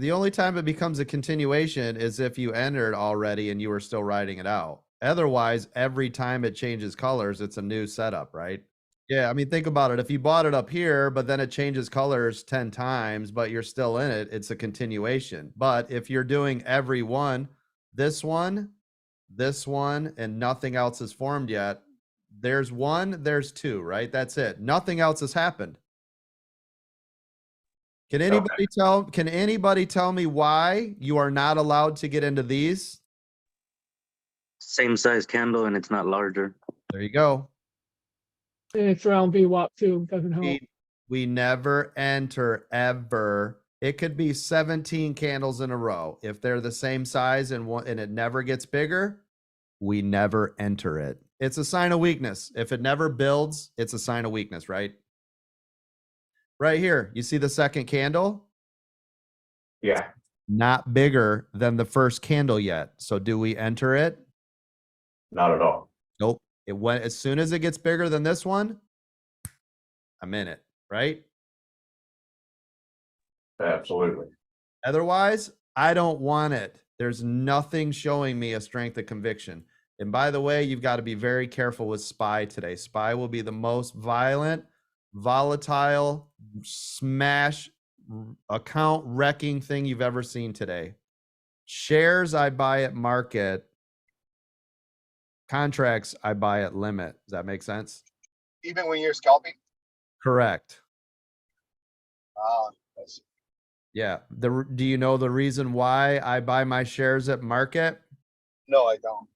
the only time it becomes a continuation is if you entered already and you were still riding it out. Otherwise, every time it changes colors, it's a new setup, right? Yeah, I mean, think about it. If you bought it up here, but then it changes colors 10 times, but you're still in it, it's a continuation. But if you're doing every one, this one, and nothing else is formed yet, there's one, there's two, right? That's it. Nothing else has happened. Can anybody tell me why you are not allowed to get into these? Same size candle and it's not larger. There you go. And it's around VWAP too, doesn't help. We never enter ever. It could be 17 candles in a row. If they're the same size and it never gets bigger, we never enter it. It's a sign of weakness. If it never builds, it's a sign of weakness, right? Right here, you see the second candle? Yeah. Not bigger than the first candle yet. So do we enter it? Not at all. Nope. It went as soon as it gets bigger than this one, I'm in it, right? Absolutely. Otherwise, I don't want it. There's nothing showing me a strength of conviction. And by the way, you've got to be very careful with SPY today. SPY will be the most violent, volatile, smash, account wrecking thing you've ever seen today. Shares I buy at market. Contracts I buy at limit. Does that make sense? Even when you're scalping? Correct. That's Yeah. Do you know the reason why I buy my shares at market? no, I don't.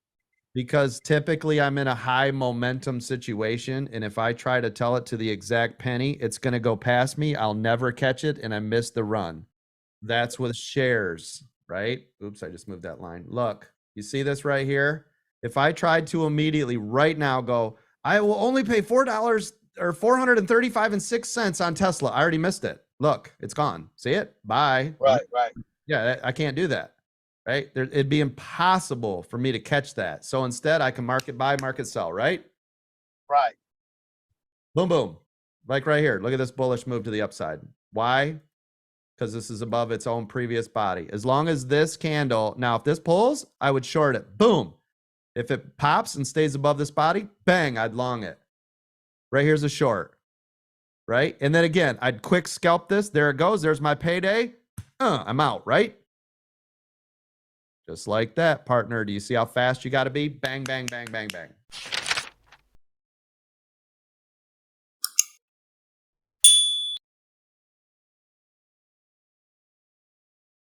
Because typically I'm in a high momentum situation. And if I try to tell it to the exact penny, it's going to go past me. I'll never catch it. And I miss the run. That's with shares, right? Oops, I just moved that line. Look, you see this right here? If I tried to immediately right now go, I will only pay $4 or $435.06 on Tesla. I already missed it. Look, it's gone. See it? Bye. Right. Yeah, I can't do that. Right? It'd be impossible for me to catch that. So instead, I can market buy, market sell, right? Right. Boom, boom. Like right here. Look at this bullish move to the upside. Why? Because this is above its own previous body. As long as this candle, now if this pulls, I would short it. Boom. If it pops and stays above this body, bang, I'd long it. Right here's a short. Right? And then again, I'd quick scalp this. There it goes. There's my payday. I'm out, right? Just like that, partner. Do you see how fast you got to be? Bang, bang, bang, bang, bang.